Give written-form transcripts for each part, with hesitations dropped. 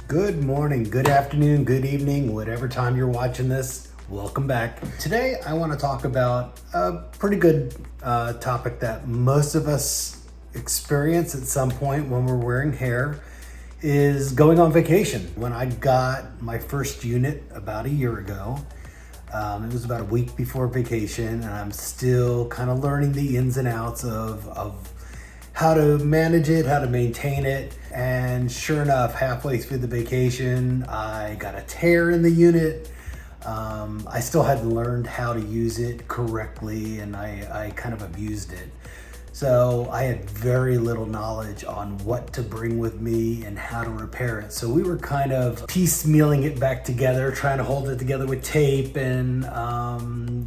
Good morning, good afternoon, good evening, whatever time you're watching this, welcome back. Today I want to talk about a pretty good topic that most of us experience at some point when we're wearing hair, is going on vacation. When I got my first unit about a year ago, it was about a week before vacation, and I'm still kind of learning the ins and outs of how to manage it, how to maintain it. And sure enough, halfway through the vacation, I got a tear in the unit. I still hadn't learned how to use it correctly, and I kind of abused it. So I had very little knowledge on what to bring with me and how to repair it. So we were kind of piecemealing it back together, trying to hold it together with tape, and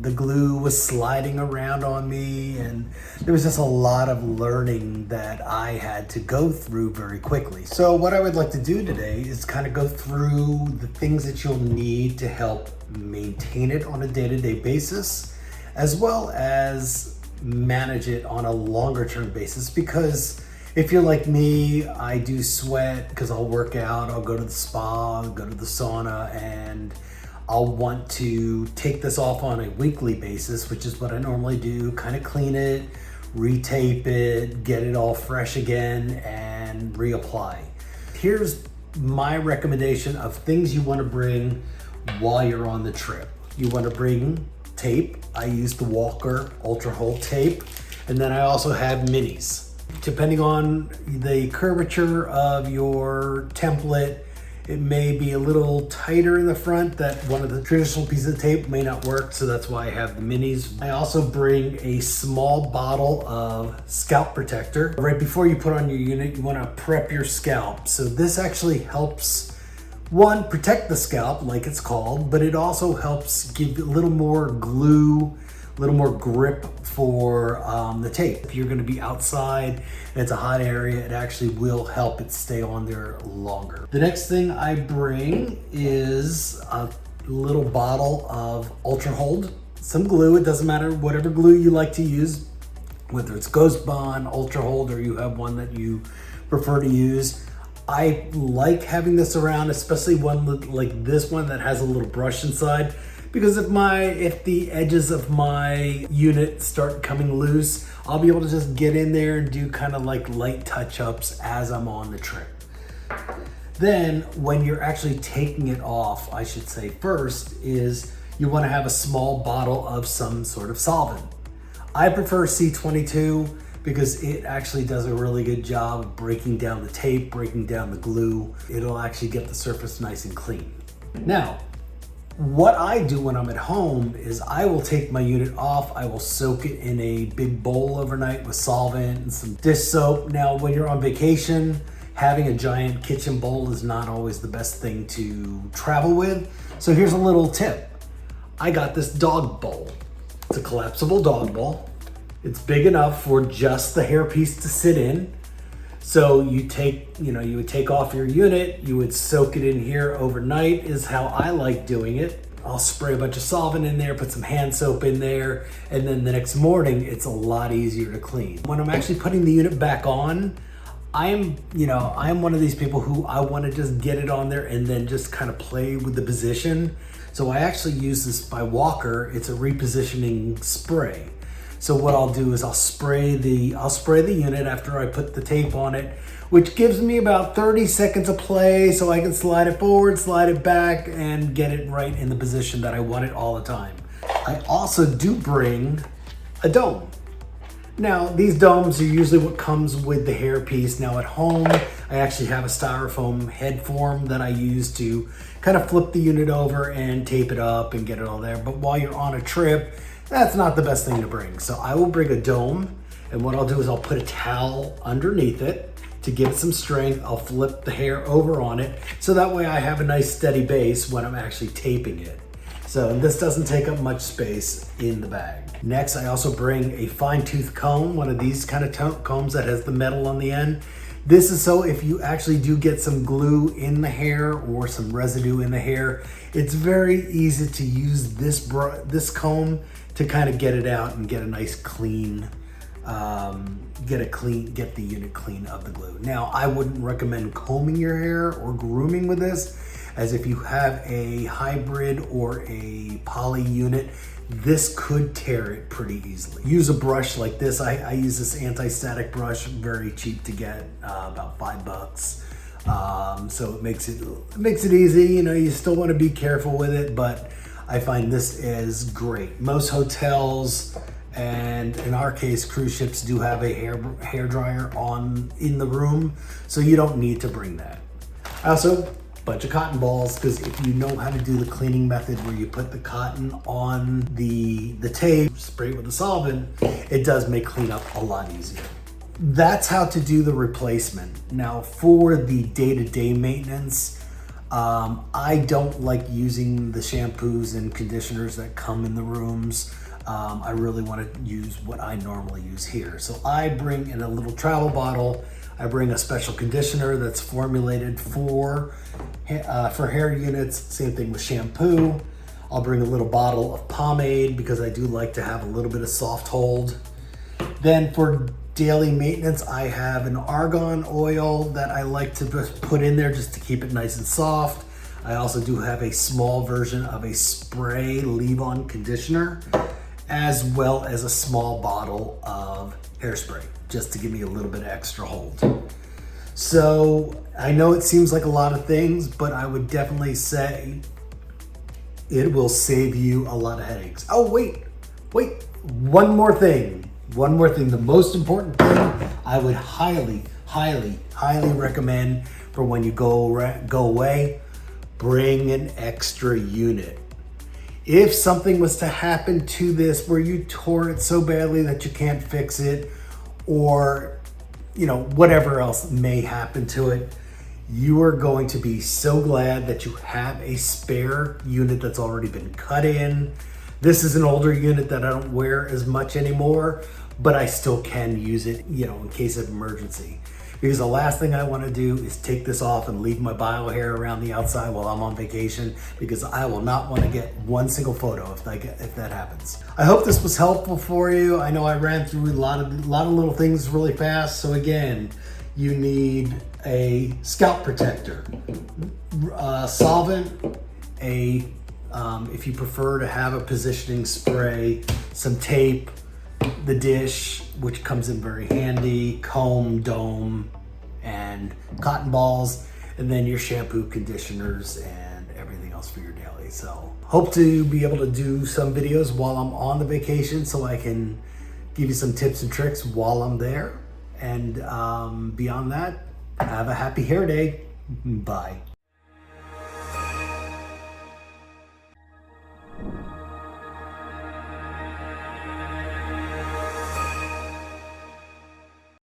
the glue was sliding around on me, and there was just a lot of learning that I had to go through very quickly. So what I would like to do today is kind of go through the things that you'll need to help maintain it on a day-to-day basis, as well as manage it on a longer term basis. Because if you're like me, I do sweat because I'll work out, I'll go to the spa, I'll go to the sauna, and I'll want to take this off on a weekly basis, which is what I normally do. Kind of clean it, retape it, get it all fresh again, and reapply. Here's my recommendation of things you want to bring while you're on the trip. You want to bring tape. I use the Walker Ultra Hold tape, and then I also have minis. Depending on the curvature of your template, it may be a little tighter in the front, that one of the traditional pieces of tape may not work, so that's why I have the minis. I also bring a small bottle of scalp protector. Right before you put on your unit, you want to prep your scalp. So this actually helps, one, protect the scalp like it's called, but it also helps give a little more glue, a little more grip for the tape. If you're going to be outside and it's a hot area, it actually will help it stay on there longer. The next thing I bring is a little bottle of Ultra Hold, some glue. It doesn't matter, whatever glue you like to use, whether it's Ghost Bond, Ultra Hold, or you have one that you prefer to use. I like having this around, especially one like this one that has a little brush inside, because if the edges of my unit start coming loose, I'll be able to just get in there and do kind of like light touch-ups as I'm on the trip. Then when you're actually taking it off, I should say first, is you want to have a small bottle of some sort of solvent. I prefer C22 because it actually does a really good job of breaking down the tape, breaking down the glue. It'll actually get the surface nice and clean. Now, what I do when I'm at home is I will take my unit off, I will soak it in a big bowl overnight with solvent and some dish soap. Now, when you're on vacation, having a giant kitchen bowl is not always the best thing to travel with. So here's a little tip. I got this dog bowl. It's a collapsible dog bowl. It's big enough for just the hairpiece to sit in. So you would take off your unit, you would soak it in here overnight is how I like doing it. I'll spray a bunch of solvent in there, put some hand soap in there, and then the next morning it's a lot easier to clean. When I'm actually putting the unit back on, I'm one of these people who I want to just get it on there and then just kind of play with the position. So I actually use this by Walker. It's a repositioning spray. So what I'll do is I'll spray the unit after I put the tape on it, which gives me about 30 seconds of play, so I can slide it forward, slide it back, and get it right in the position that I want it all the time. I also do bring a dome. Now, these domes are usually what comes with the hairpiece. Now at home, I actually have a styrofoam head form that I use to kind of flip the unit over and tape it up and get it all there. But while you're on a trip, that's not the best thing to bring. So I will bring a dome, and what I'll do is I'll put a towel underneath it to give it some strength. I'll flip the hair over on it, so that way I have a nice steady base when I'm actually taping it. So this doesn't take up much space in the bag. Next, I also bring a fine tooth comb, one of these kind of combs that has the metal on the end. This is so if you actually do get some glue in the hair or some residue in the hair, it's very easy to use this comb to kind of get it out and get a nice clean get the unit clean of the glue. Now, I wouldn't recommend combing your hair or grooming with this, as if you have a hybrid or a poly unit, this could tear it pretty easily. Use a brush like this. I use this anti-static brush, very cheap to get, about $5. So it makes it easy. You know, you still want to be careful with it, but I find this is great. Most hotels, and in our case, cruise ships, do have a hair dryer in the room, so you don't need to bring that. Also, bunch of cotton balls, because if you know how to do the cleaning method where you put the cotton on the tape, spray it with a solvent, it does make cleanup a lot easier. That's how to do the replacement. Now, for the day-to-day maintenance, I don't like using the shampoos and conditioners that come in the rooms. I really want to use what I normally use here. So I bring in a little travel bottle. I bring a special conditioner that's formulated for hair units. Same thing with shampoo. I'll bring a little bottle of pomade because I do like to have a little bit of soft hold. Then for daily maintenance, I have an argan oil that I like to just put in there just to keep it nice and soft. I also do have a small version of a spray leave-on conditioner, as well as a small bottle of hairspray, just to give me a little bit of extra hold. So I know it seems like a lot of things, but I would definitely say it will save you a lot of headaches. Oh, wait, one more thing. The most important thing I would highly recommend for when you go away, bring an extra unit. If something was to happen to this where you tore it so badly that you can't fix it, or whatever else may happen to it, you are going to be so glad that you have a spare unit that's already been cut in. This is an older unit that I don't wear as much anymore, but I still can use it, in case of emergency. Because the last thing I want to do is take this off and leave my bio hair around the outside while I'm on vacation, because I will not want to get one single photo if that happens. I hope this was helpful for you. I know I ran through a lot of little things really fast. So again, you need a scalp protector, solvent, if you prefer to have a positioning spray, some tape, the dish, which comes in very handy, comb, dome, and cotton balls, and then your shampoo, conditioners, and everything else for your daily. So hope to be able to do some videos while I'm on the vacation, so I can give you some tips and tricks while I'm there. And beyond that, have a happy hair day. Bye.